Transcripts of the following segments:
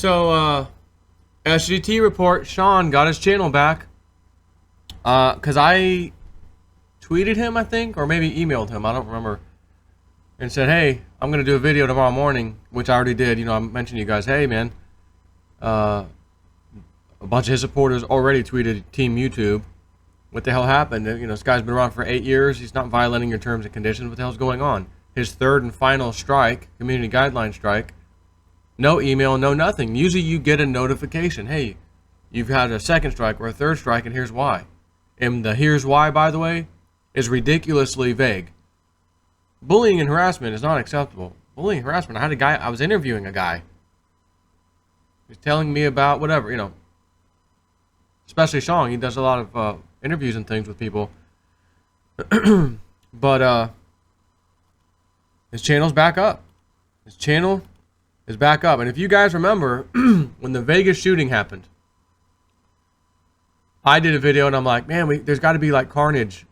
So, SGT Report, Sean got his channel back. Because I tweeted him, I think, or maybe emailed him, I don't remember, and said, hey, I'm going to do a video tomorrow morning, which I already did. You know, I mentioned to you guys, hey, man, a bunch of his supporters already tweeted Team YouTube. What the hell happened? You know, this guy's been around for 8 years. He's not violating your terms and conditions. What the hell's going on? His third and final strike, community guideline strike. No email, no nothing. Usually you get a notification. Hey, you've had a second strike or a third strike, and here's why. And the here's why, by the way, is ridiculously vague. Bullying and harassment is not acceptable. Bullying and harassment. I had a guy, I was interviewing a guy. He was telling me about whatever, you know. Especially Sean, he does a lot of interviews and things with people. But his channel's back up. His channel is back up. And if you guys remember, when the Vegas shooting happened, I did a video and I'm like, man, there's got to be like carnage.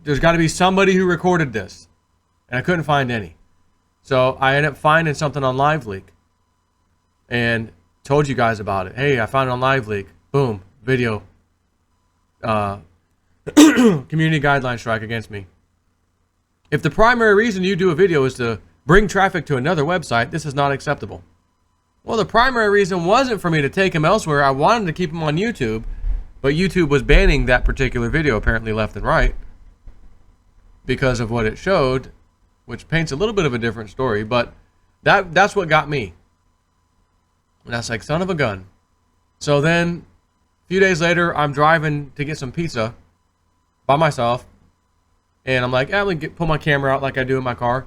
There's got to be somebody who recorded this. And I couldn't find any. So I ended up finding something on LiveLeak. And told you guys about it. Hey, I found it on LiveLeak. Boom. Video. Community guideline strike against me. If the primary reason you do a video is to bring traffic to another website, this is not acceptable. Well, the primary reason wasn't for me to take him elsewhere. I wanted to keep him on YouTube. But YouTube was banning that particular video, apparently left and right, because of what it showed, which paints a little bit of a different story. But that's what got me. And that's like, son of a gun. So then, a few days later, I'm driving to get some pizza by myself. And I'm like, yeah, I'm going to pull my camera out like I do in my car.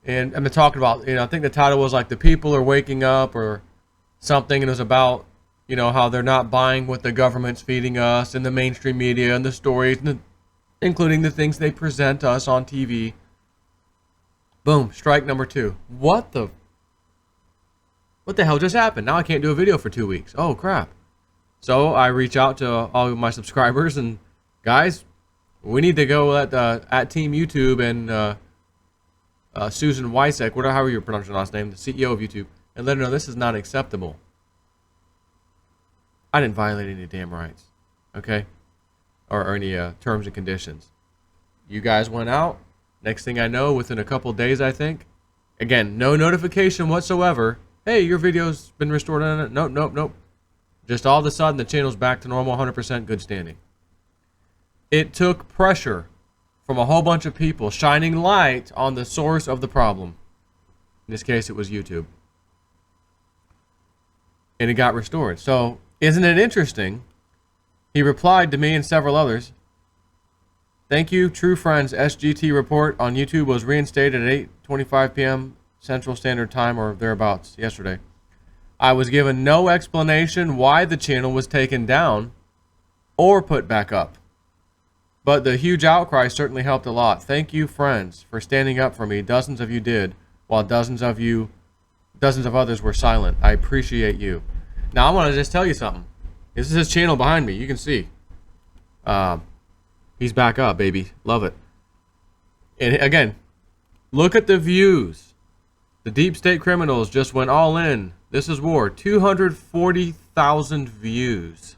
And I've been talking about, you know, I think the title was like, the people are waking up or something. And it was about, you know, how they're not buying what the government's feeding us and the mainstream media and the stories, including the things they present us on TV. Boom, strike number 2. What the hell just happened? Now I can't do a video for 2 weeks. Oh, crap. So I reach out to all of my subscribers and, guys, we need to go at Team YouTube and Susan Weissek, whatever, however you pronounce your last name, the CEO of YouTube, and let her know this is not acceptable. I didn't violate any damn rights, okay? Or any terms and conditions. You guys went out. Next thing I know, within a couple days, I think. Again, no notification whatsoever. Hey, your video's been restored on it. Nope, nope, nope. Just all of a sudden, the channel's back to normal, 100% good standing. It took pressure from a whole bunch of people shining light on the source of the problem. In this case, it was YouTube. And it got restored. So, isn't it interesting? He replied to me and several others. Thank you, true friends. SGT Report on YouTube was reinstated at 8:25 p.m. Central Standard Time or thereabouts yesterday. I was given no explanation why the channel was taken down or put back up. But the huge outcry certainly helped a lot. Thank you, friends, for standing up for me. Dozens of you did, while dozens of others were silent. I appreciate you. Now, I want to just tell you something. This is his channel behind me. You can see. He's back up, baby. Love it. And again, look at the views. The deep state criminals just went all in. This is war. 240,000 views.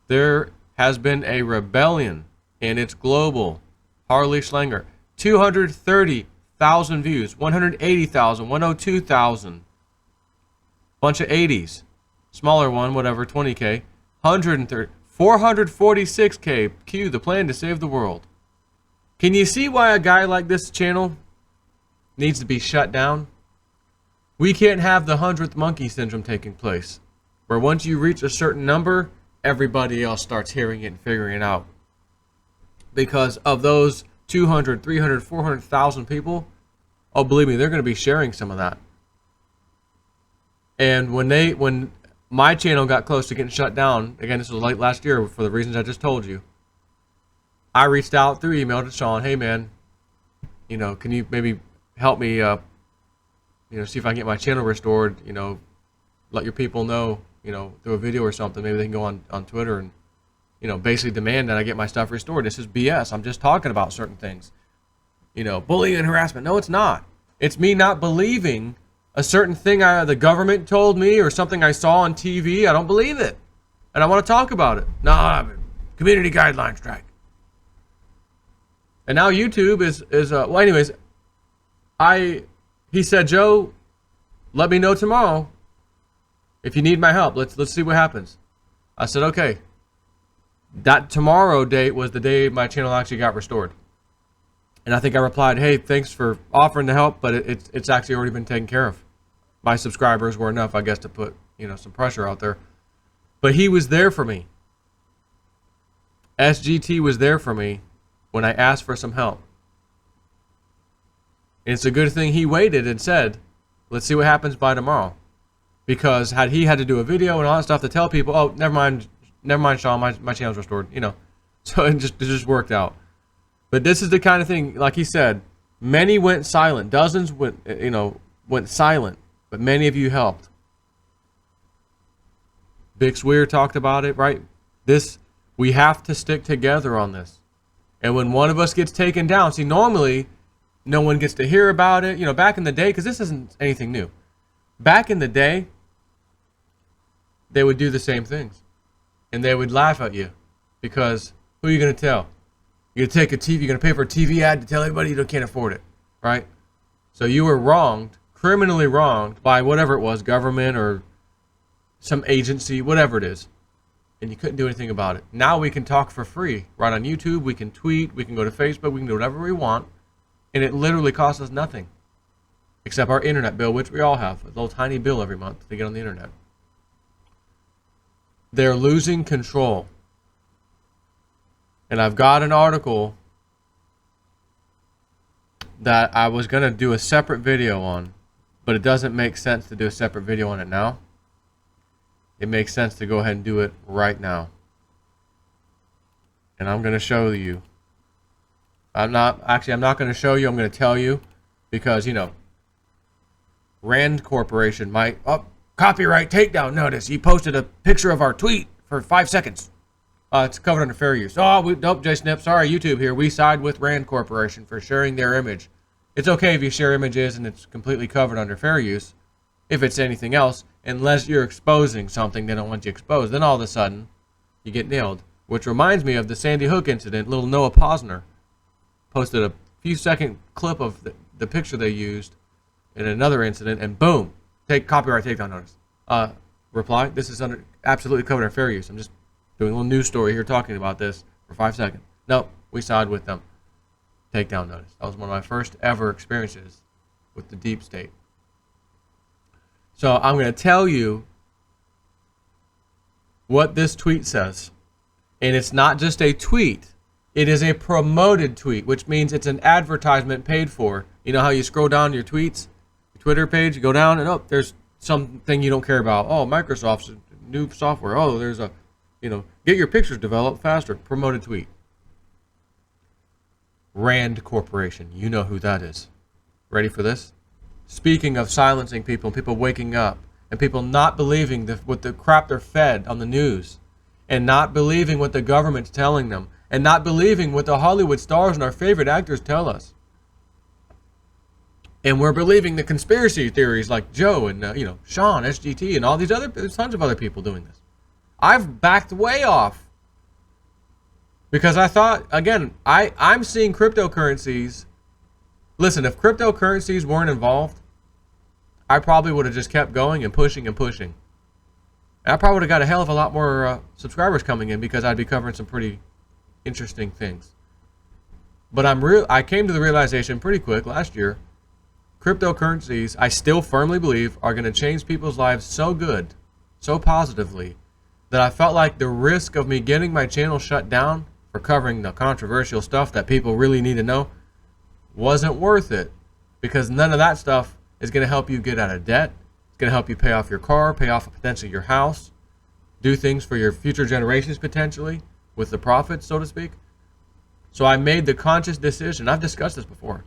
There has been a rebellion, and it's global. Harley Schlanger. 230,000 views. 180,000. 102,000. Bunch of 80s. Smaller one, whatever, 20K. 130. 446K. Q, the plan to save the world. Can you see why a guy like this channel needs to be shut down? We can't have the 100th monkey syndrome taking place, where once you reach a certain number, everybody else starts hearing it and figuring it out. Because of those 200, 300, 400,000 people, oh, believe me, they're going to be sharing some of that. And when my channel got close to getting shut down, again, this was late last year for the reasons I just told you, I reached out through email to Sean, hey man, you know, can you maybe help me, you know, see if I can get my channel restored, you know, let your people know, you know, through a video or something, maybe they can go on Twitter and, you know, basically demand that I get my stuff restored. This is BS. I'm just talking about certain things. You know, bullying and harassment. No, it's not. It's me not believing a certain thing the government told me or something I saw on TV, I don't believe it. And I want to talk about it. Nah, community guideline strike. And now YouTube is well, anyways, he said, Joe, let me know tomorrow if you need my help. Let's see what happens. I said, okay. That tomorrow date was the day my channel actually got restored. And I think I replied, hey, thanks for offering to help, but it's actually already been taken care of. My subscribers were enough, I guess, to put, some pressure out there. But he was there for me. SGT was there for me when I asked for some help. And it's a good thing he waited and said, let's see what happens by tomorrow. Because had he had to do a video and all that stuff to tell people, oh, never mind, Sean, my channel's restored, So it just worked out. But this is the kind of thing, like he said, many went silent. Dozens went silent. But many of you helped. Bix Weir talked about it, right? We have to stick together on this. And when one of us gets taken down, see, normally no one gets to hear about it. Back in the day, because this isn't anything new. Back in the day, they would do the same things. And they would laugh at you. Because who are you going to tell? You're going to take you're going to pay for a TV ad to tell everybody you can't afford it, right? So you were wronged, criminally wronged by whatever it was, government or some agency, whatever it is. And you couldn't do anything about it. Now we can talk for free. Right on YouTube, we can tweet, we can go to Facebook, we can do whatever we want. And it literally costs us nothing. Except our internet bill, which we all have. A little tiny bill every month to get on the internet. They're losing control. And I've got an article that I was going to do a separate video on. But it doesn't make sense to do a separate video on it now. It makes sense to go ahead and do it right now. And I'm going to show you. I'm not going to show you. I'm going to tell you. Because, Rand Corporation might... Oh, copyright takedown notice. You posted a picture of our tweet for 5 seconds. It's covered under fair use. Oh, nope, J-Snip. Sorry, YouTube here. We side with Rand Corporation for sharing their image. It's okay if you share images and it's completely covered under fair use. If it's anything else, unless you're exposing something they don't want you exposed, then all of a sudden you get nailed. Which reminds me of the Sandy Hook incident. Little Noah Posner posted a few second clip of the picture they used in another incident, and boom, copyright takedown notice. Reply, this is absolutely covered under fair use. I'm just doing a little news story here talking about this for 5 seconds. Nope, we side with them. Takedown notice. That was one of my first ever experiences with the deep state. So I'm going to tell you what this tweet says. And it's not just a tweet. It is a promoted tweet, which means it's an advertisement paid for. You know how you scroll down your tweets, your Twitter page, you go down and there's something you don't care about. Oh, Microsoft's new software. Oh, there's a, get your pictures developed faster. Promoted tweet. Rand Corporation. You know who that is. Ready for this? Speaking of silencing people, and people waking up, and people not believing what the crap they're fed on the news, and not believing what the government's telling them, and not believing what the Hollywood stars and our favorite actors tell us. And we're believing the conspiracy theories like Joe and Sean, SGT, and all these there's tons of other people doing this. I've backed way off. Because I thought, again, I'm seeing cryptocurrencies. Listen, if cryptocurrencies weren't involved, I probably would have just kept going and pushing and pushing. And I probably would have got a hell of a lot more subscribers coming in because I'd be covering some pretty interesting things. But I came to the realization pretty quick last year, cryptocurrencies, I still firmly believe, are going to change people's lives so good, so positively, that I felt like the risk of me getting my channel shut down for covering the controversial stuff that people really need to know wasn't worth it, because none of that stuff is going to help you get out of debt. It's going to help you pay off your car, pay off potentially your house, do things for your future generations potentially with the profits, so to speak. So I made the conscious decision, I've discussed this before,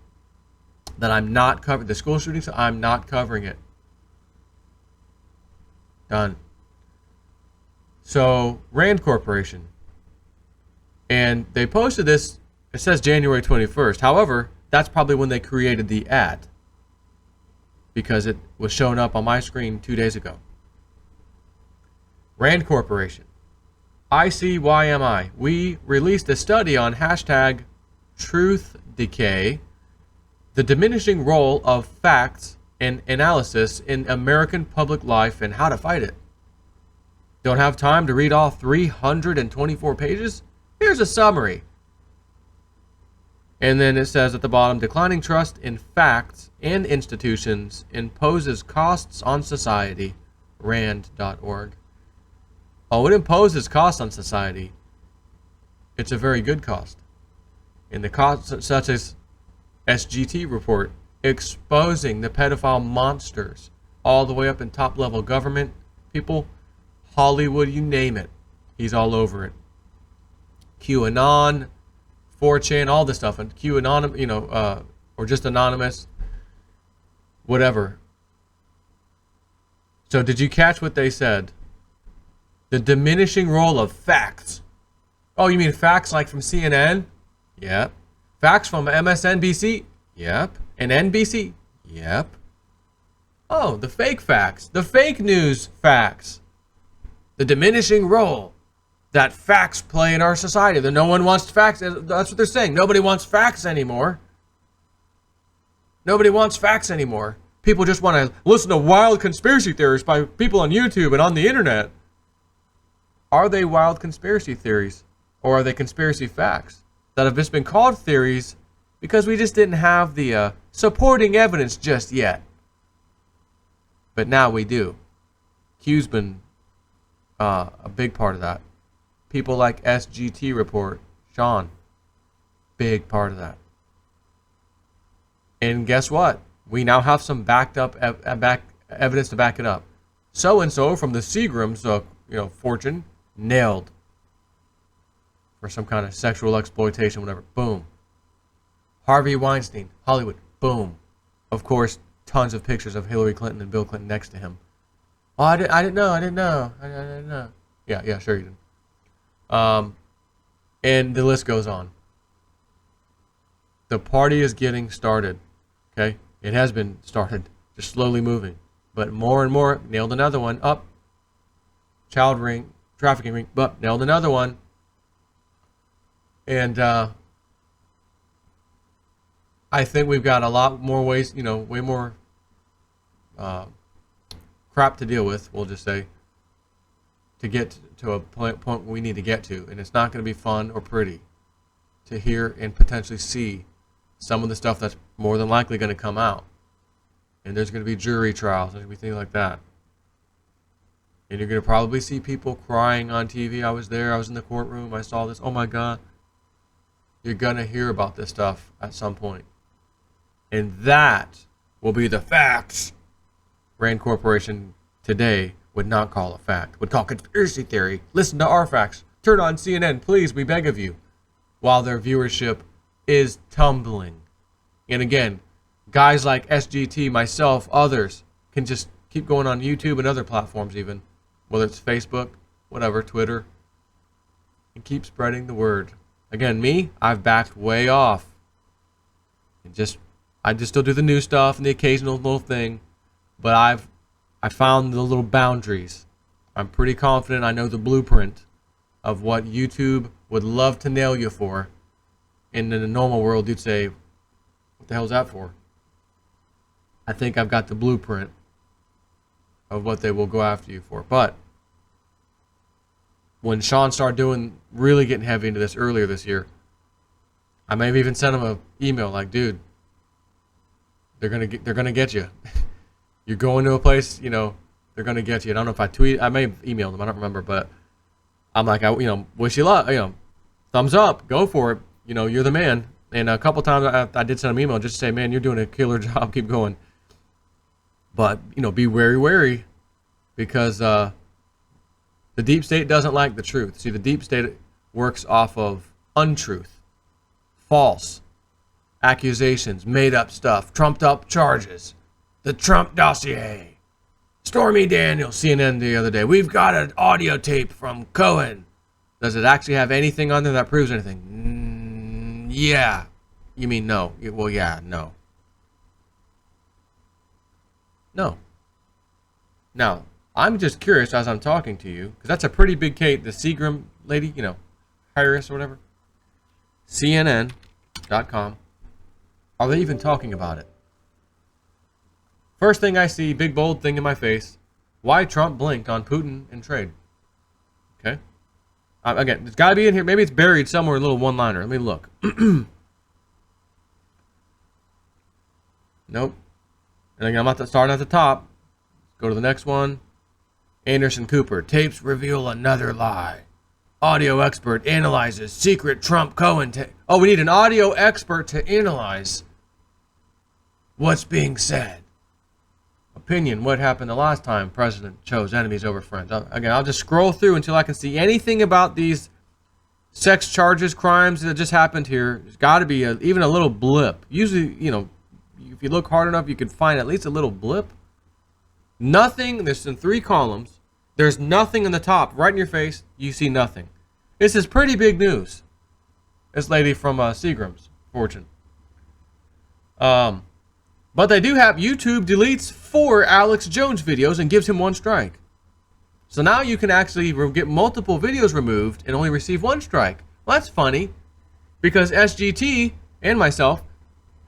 that I'm not covering the school shootings. I'm not covering it. Done. So Rand Corporation, and they posted this, it says January 21st. However, that's probably when they created the ad. because it was showing up on my screen 2 days ago. Rand Corporation. ICYMI. We released a study on hashtag truth decay, the diminishing role of facts and analysis in American public life and how to fight it. Don't have time to read all 324 pages? Here's a summary. And then it says at the bottom, declining trust in facts and institutions imposes costs on society. Rand.org. Oh, it imposes costs on society. It's a very good cost. And the costs such as SGT Report exposing the pedophile monsters all the way up in top level government people, Hollywood, you name it. He's all over it. QAnon, 4chan, all this stuff, and QAnon, or just anonymous, whatever. So did you catch what they said? The diminishing role of facts. Oh, you mean facts like from CNN? Yep. Facts from MSNBC? Yep. And NBC? Yep. Oh, the fake facts. The fake news facts. The diminishing role that facts play in our society. That no one wants facts. That's what they're saying. Nobody wants facts anymore. Nobody wants facts anymore. People just want to listen to wild conspiracy theories by people on YouTube and on the internet. Are they wild conspiracy theories? Or are they conspiracy facts that have just been called theories because we just didn't have the supporting evidence just yet? But now we do. Q's been a big part of that. People like SGT Report, Sean, big part of that. And guess what? We now have some backed up evidence to back it up. So and so from the Seagrams, fortune, nailed for some kind of sexual exploitation, whatever. Boom. Harvey Weinstein, Hollywood. Boom. Of course, tons of pictures of Hillary Clinton and Bill Clinton next to him. Oh, I didn't know. Yeah, sure you did. And the list goes on. The party is getting started. Okay? It has been started. Just slowly moving. But more and more, nailed another one. Up. Child ring. Trafficking ring. But nailed another one. And I think we've got a lot more ways, way more crap to deal with, we'll just say, to get to a point we need to get to. And it's not going to be fun or pretty to hear and potentially see some of the stuff that's more than likely going to come out. And there's going to be jury trials. There's going to be things like that. And you're going to probably see people crying on TV. I was there. I was in the courtroom. I saw this. Oh, my God. You're going to hear about this stuff at some point. And that will be the facts. Rand Corporation today would not call a fact. Would call conspiracy theory. Listen to our facts. Turn on CNN, please. We beg of you. While their viewership is tumbling. And again, guys like SGT, myself, others can just keep going on YouTube and other platforms even. Whether it's Facebook, whatever, Twitter. And keep spreading the word. Again, me, I've backed way off. And I just still do the new stuff and the occasional little thing. But I found the little boundaries. I'm pretty confident I know the blueprint of what YouTube would love to nail you for. And in the normal world, you'd say, what the hell is that for? I think I've got the blueprint of what they will go after you for. But when Sean started really getting heavy into this earlier this year, I may have even sent him an email like, dude, they're gonna get you. You're going to a place, they're gonna get you. I don't know if I may have emailed them, I don't remember, but I'm like, wish you luck, thumbs up, go for it, you're the man. And a couple times I did send him an email just to say, man, you're doing a killer job, keep going. But, be wary, because the deep state doesn't like the truth. See, the deep state works off of untruth, false accusations, made up stuff, trumped up charges. The Trump dossier. Stormy Daniels, CNN the other day. We've got an audio tape from Cohen. Does it actually have anything on there that proves anything? Yeah. You mean no? Well, yeah, no. No. Now, I'm just curious as I'm talking to you, because that's a pretty big case, the Seagram lady, you know, Harris or whatever. CNN.com. Are they even talking about it? First thing I see, big bold thing in my face. Why Trump blinked on Putin and trade. Okay. Again, it's got to be in here. Maybe it's buried somewhere, a little one-liner. Let me look. Nope. And again, I'm starting at the top. Go to the next one. Anderson Cooper. Tapes reveal another lie. Audio expert analyzes secret Trump Cohen tape. Oh, we need an audio expert to analyze what's being said. Opinion, what happened the last time president chose enemies over friends. Again, I'll just scroll through until I can see anything about these sex charges, crimes that just happened here. There's got to be even a little blip. Usually, you know, if you look hard enough, you could find at least a little blip. Nothing. There's in 3 columns. There's nothing in the top. Right in your face, you see nothing. This is pretty big news. This lady from Seagram's fortune. But they do have YouTube deletes 4 Alex Jones videos and gives him 1 strike. So now you can actually get multiple videos removed and only receive 1 strike. Well, that's funny, because SGT and myself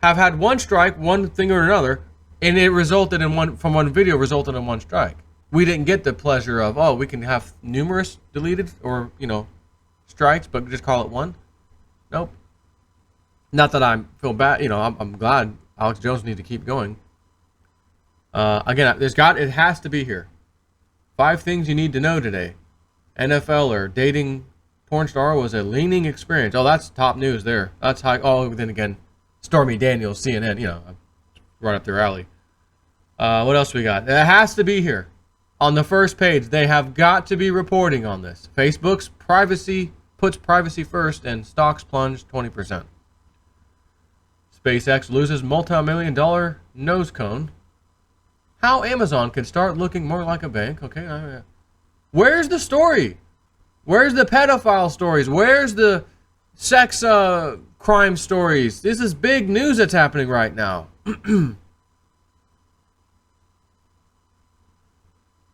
have had 1 strike, one thing or another, and it resulted in one video resulted in 1 strike. We didn't get the pleasure of, oh, we can have numerous deleted or, you know, strikes, but just call it 1. Nope. Not that I feel bad, you know, I'm glad Alex Jones needs to keep going. Again, it has to be here. 5 things you need to know today. NFL or dating porn star was a leaning experience. Oh, that's top news there. That's high. Oh, then again, Stormy Daniels, CNN, you know, right up their alley. What else we got? It has to be here. On the first page, they have got to be reporting on this. Facebook's privacy puts privacy first, and stocks plunge 20%. SpaceX loses multi-million-dollar nose cone. How Amazon can start looking more like a bank. Okay, where's the story? Where's the pedophile stories? Where's the sex crime stories? This is big news that's happening right now.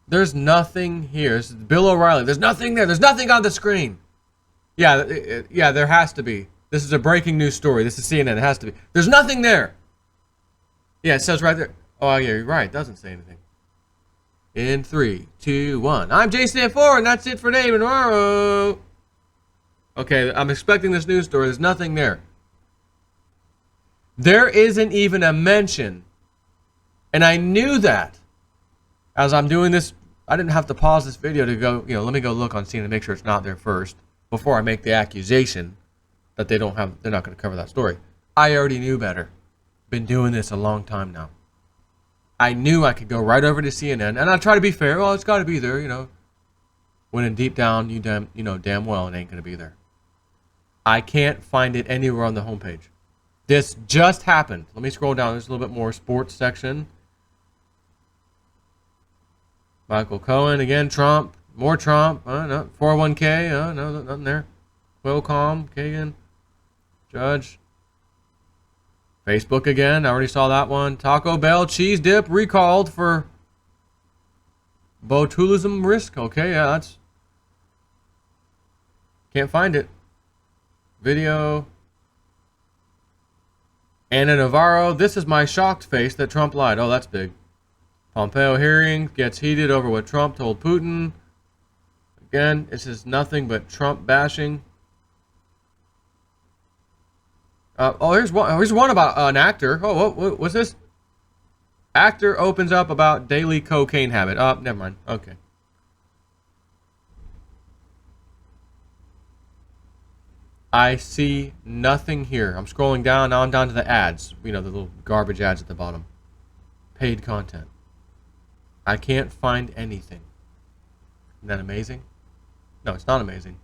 There's nothing here. This is Bill O'Reilly. There's nothing there. There's nothing on the screen. Yeah, there has to be. This is a breaking news story. This is CNN. It has to be. There's nothing there. Yeah, it says right there. Oh, yeah, you're right. It doesn't say anything. In 3, 2, 1. I'm Jason F4, and that's it for today and tomorrow. Okay, I'm expecting this news story. There's nothing there. There isn't even a mention. And I knew that. As I'm doing this, I didn't have to pause this video to go, you know, let me go look on CNN and make sure it's not there first before I make the accusation that they're not going to cover that story. I already knew better. Been doing this a long time now. I knew I could go right over to CNN, and I try to be fair. Oh, it's got to be there, you know. When in deep down, you know damn well it ain't going to be there. I can't find it anywhere on the homepage. This just happened. Let me scroll down. There's a little bit more sports section. Michael Cohen again. Trump. More Trump. No. 401k. No, nothing there. Qualcomm. Kagan. Judge. Facebook again. I already saw that one. Taco Bell cheese dip recalled for botulism risk. Okay, yeah, that's... Can't find it. Video. Ana Navarro. This is my shocked face that Trump lied. Oh, that's big. Pompeo hearing gets heated over what Trump told Putin. Again, this is nothing but Trump bashing. Here's one about an actor. Oh, what's this? Actor opens up about daily cocaine habit. Oh, never mind. Okay. I see nothing here. I'm scrolling down. Now I'm down to the ads. You know, the little garbage ads at the bottom. Paid content. I can't find anything. Isn't that amazing? No, it's not amazing.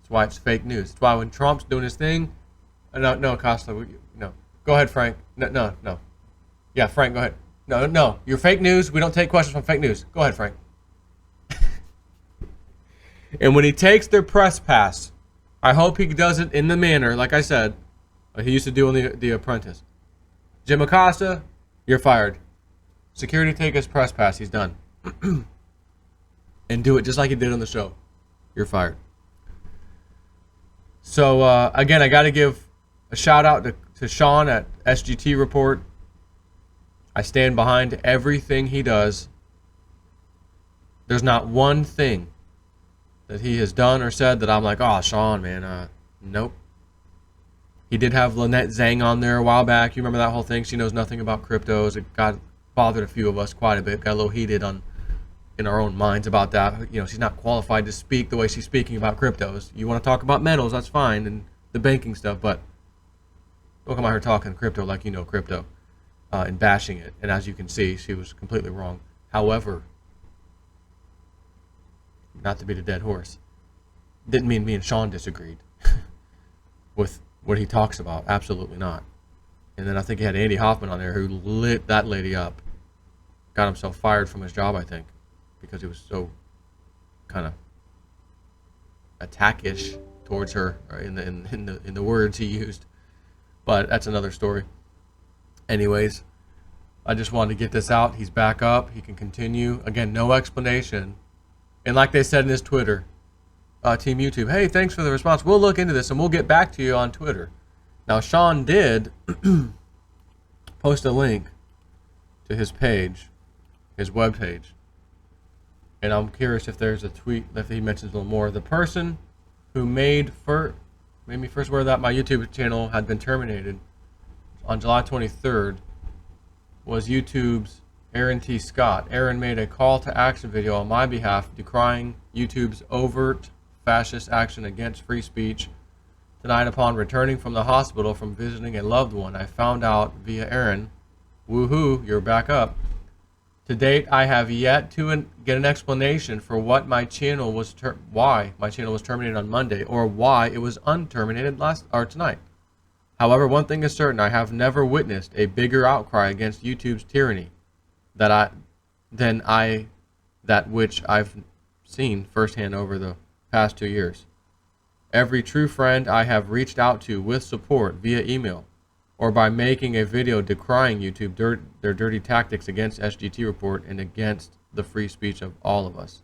That's why it's fake news. That's why when Trump's doing his thing... No, Costa. No. Go ahead, Frank. No. Yeah, Frank, go ahead. No. You're fake news. We don't take questions from fake news. Go ahead, Frank. And when he takes their press pass, I hope he does it in the manner, like I said, he used to do on The Apprentice. Jim Acosta, you're fired. Security, take his press pass. He's done. And do it just like he did on the show. You're fired. So, again, I got to give a shout out to Sean at SGT Report. I stand behind everything he does. There's not one thing that he has done or said that I'm like, oh, Sean, man, nope. He did have Lynette Zhang on there a while back. You remember that whole thing? She knows nothing about cryptos. It bothered a few of us quite a bit. Got a little heated in our own minds about that. You know, she's not qualified to speak the way she's speaking about cryptos. You want to talk about metals, that's fine, and the banking stuff, but don't come out here talking crypto like you know crypto and bashing it. And as you can see, she was completely wrong. However, not to beat a dead horse, didn't mean me and Sean disagreed with what he talks about. Absolutely not. And then I think he had Andy Hoffman on there who lit that lady up. Got himself fired from his job, I think, because he was so kind of attackish towards her in the words he used. But that's another story. Anyways, I just wanted to get this out. He's back up. He can continue. Again, no explanation. And like they said in his Twitter, Team YouTube, hey, thanks for the response. We'll look into this and we'll get back to you on Twitter. Now, Sean did post a link to his page, his web page. And I'm curious if there's a tweet that he mentions a little more. The person who made me first aware that my YouTube channel had been terminated on July 23rd was YouTube's Aaron T. Scott. Aaron made a call to action video on my behalf decrying YouTube's overt fascist action against free speech. Tonight, upon returning from the hospital from visiting a loved one, I found out via Aaron, woohoo, you're back up. To date, I have yet to get an explanation for what my channel was why my channel was terminated on Monday, or why it was unterminated tonight. However, one thing is certain: I have never witnessed a bigger outcry against YouTube's tyranny than that which I've seen firsthand over the past 2 years. Every true friend I have reached out to with support via email or by making a video decrying YouTube their dirty tactics against SGT Report and against the free speech of all of us.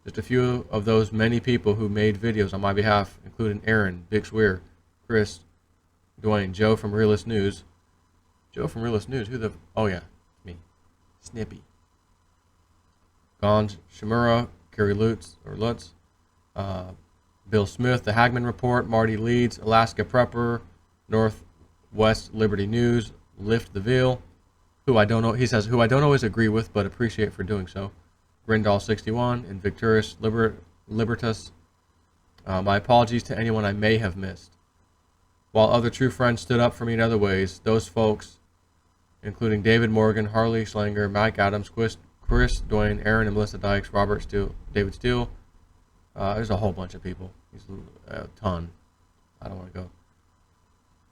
Just a few of those many people who made videos on my behalf, including Aaron, Big Swear, Chris, Dwayne, Joe from Realist News. Joe from Realist News, oh yeah, me. Snippy. Gonz Shimura, Kerry Lutz, Bill Smith, The Hagman Report, Marty Leeds, Alaska Prepper, Northwest Liberty News, Lift the Veil, who I don't know, he says, who I don't always agree with, but appreciate for doing so. Grindal61, Invictus Libertas. My apologies to anyone I may have missed. While other true friends stood up for me in other ways, those folks, including David Morgan, Harley Schlanger, Mike Adams, Chris, Dwayne, Aaron and Melissa Dykes, Robert Steele, David Steele, there's a whole bunch of people. There's a ton. I don't want to go.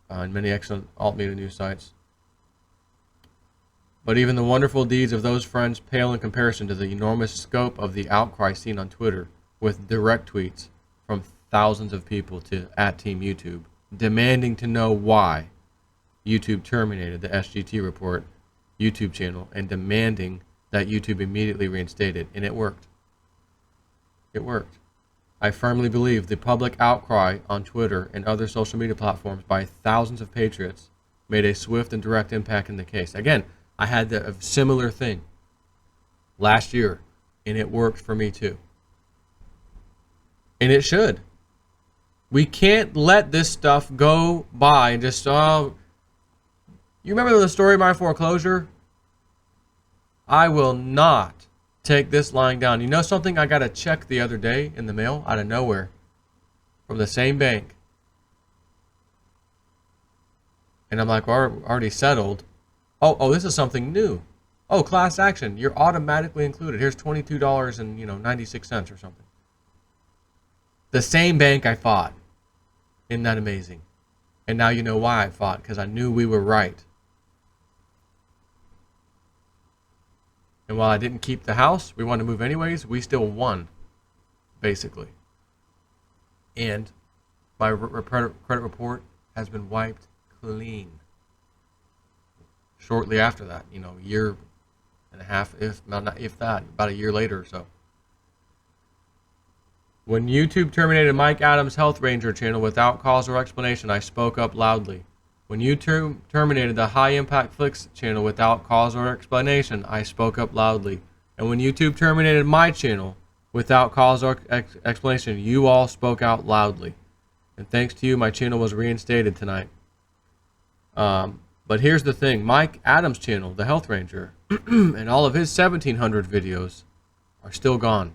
And many excellent alt media news sites. But even the wonderful deeds of those friends pale in comparison to the enormous scope of the outcry seen on Twitter, with direct tweets from thousands of people to @TeamYouTube, demanding to know why YouTube terminated the SGT Report YouTube channel and demanding that YouTube immediately reinstate it. And it worked. It worked. I firmly believe the public outcry on Twitter and other social media platforms by thousands of patriots made a swift and direct impact in the case. Again, I had a similar thing last year, and it worked for me too. And it should. We can't let this stuff go by and just, you remember the story of my foreclosure? I will not take this lying down. You know something? I got a check the other day in the mail out of nowhere from the same bank. And I'm like, well, already settled. Oh, this is something new. Oh, class action. You're automatically included. Here's $22.96 or something. The same bank I fought. Isn't that amazing? And now you know why I fought, because I knew we were right. And while I didn't keep the house, we wanted to move anyways, we still won, basically. And my credit report has been wiped clean. Shortly after that, a year and a half, if not if that, about a year later or so. When YouTube terminated Mike Adams' Health Ranger channel without cause or explanation, I spoke up loudly. When YouTube terminated the High Impact Flicks channel without cause or explanation, I spoke up loudly. And when YouTube terminated my channel without cause or explanation, you all spoke out loudly. And thanks to you, my channel was reinstated tonight. But here's the thing. Mike Adams' channel, the Health Ranger, and all of his 1,700 videos are still gone.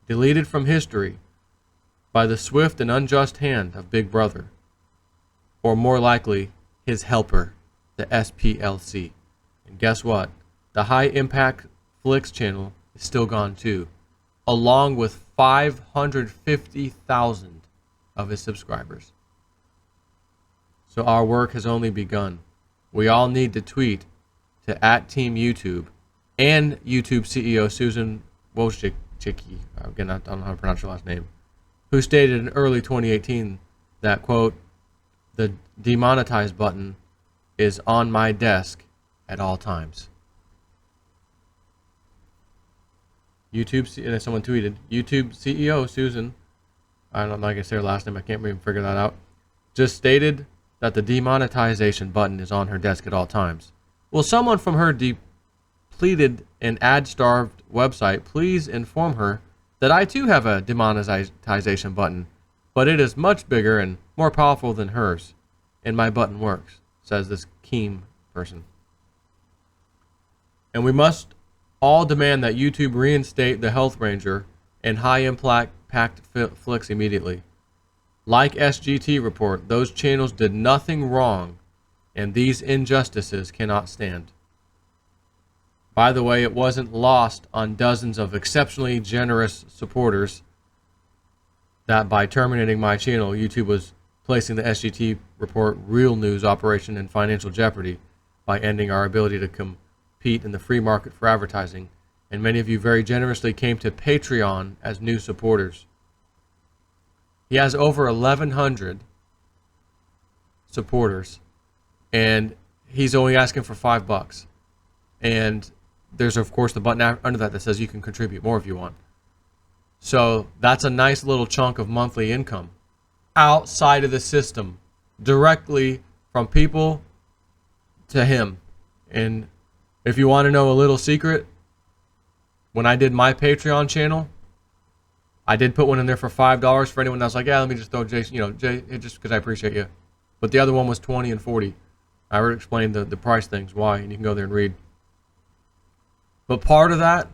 Deleted from history by the swift and unjust hand of Big Brother. Or more likely, his helper, the SPLC. And guess what? The High Impact Flicks channel is still gone too, along with 550,000 of his subscribers. So our work has only begun. We all need to tweet to @TeamYouTube and YouTube CEO Susan Wojcicki, again, I don't know how to pronounce your last name, who stated in early 2018 that, quote, the demonetize button is on my desk at all times. And someone tweeted, YouTube CEO Susan, I don't know, I can say her last name, I can't even figure that out, just stated that the demonetization button is on her desk at all times. Will someone from her depleted and ad-starved website please inform her that I too have a demonetization button, but it is much bigger and more powerful than hers, and my button works, says this Keem person. And we must all demand that YouTube reinstate the Health Ranger and High Impact Flicks immediately. Like SGT Report, those channels did nothing wrong, and these injustices cannot stand. By the way, it wasn't lost on dozens of exceptionally generous supporters that by terminating my channel, YouTube was placing the SGT Report real news operation in financial jeopardy by ending our ability to compete in the free market for advertising. And many of you very generously came to Patreon as new supporters. He has over 1,100 supporters, and he's only asking for $5. And there's, of course, the button under that says you can contribute more if you want. So that's a nice little chunk of monthly income outside of the system, directly from people to him. And if you want to know a little secret, when I did my Patreon channel, I did put one in there for $5 for anyone that was like, yeah, let me just throw Jason, Jay, just because I appreciate you. But the other one was $20 and $40. I already explained the price things, why, and you can go there and read. But part of that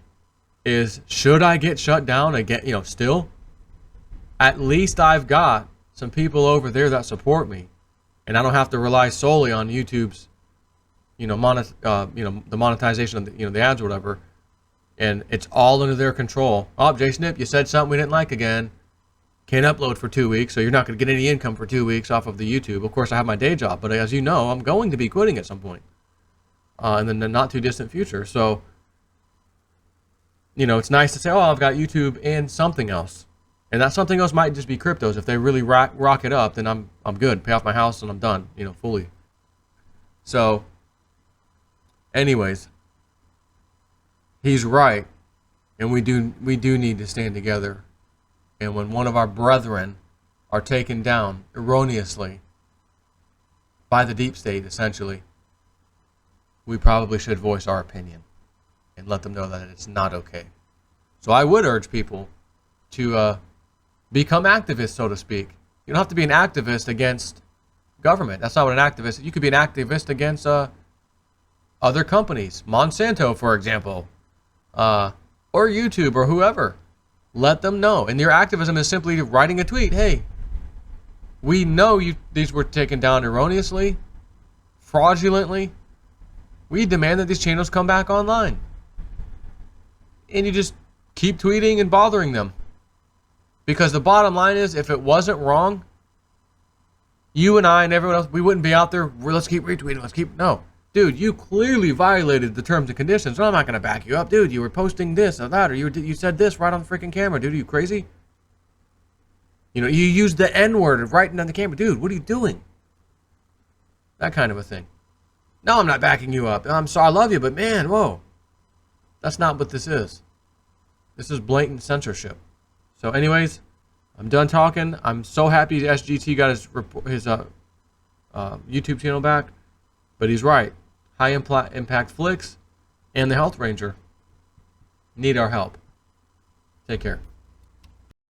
is, should I get shut down again, still? At least I've got some people over there that support me, and I don't have to rely solely on YouTube's, the monetization of the ads or whatever. And it's all under their control. Oh, Jason, you said something we didn't like again. Can't upload for 2 weeks, so you're not going to get any income for 2 weeks off of the YouTube. Of course, I have my day job, but as you know, I'm going to be quitting at some point in the not too distant future. So, it's nice to say, oh, I've got YouTube and something else. And that something else might just be cryptos. If they really rock it up, then I'm good. Pay off my house and I'm done, fully. So, anyways, he's right, and we do need to stand together. And when one of our brethren are taken down erroneously by the deep state, essentially, we probably should voice our opinion and let them know that it's not okay. So I would urge people to become activists, so to speak. You don't have to be an activist against government. That's not what an activist is. You could be an activist against other companies. Monsanto, for example. Or YouTube or whoever. Let them know. And your activism is simply writing a tweet. Hey, we know these were taken down erroneously, fraudulently. We demand that these channels come back online. And you just keep tweeting and bothering them. Because the bottom line is, if it wasn't wrong, you and I and everyone else, we wouldn't be out there, let's keep retweeting, no. Dude, you clearly violated the terms and conditions. So I'm not going to back you up. Dude, you were posting this or that, or you said this right on the freaking camera. Dude, are you crazy? You used the N-word right on the camera. Dude, what are you doing? That kind of a thing. No, I'm not backing you up. I'm sorry, I love you, but man, whoa. That's not what this is. This is blatant censorship. So anyways, I'm done talking. I'm so happy SGT got his YouTube channel back. But he's right. High impact flicks and the Health Ranger need our help. Take care.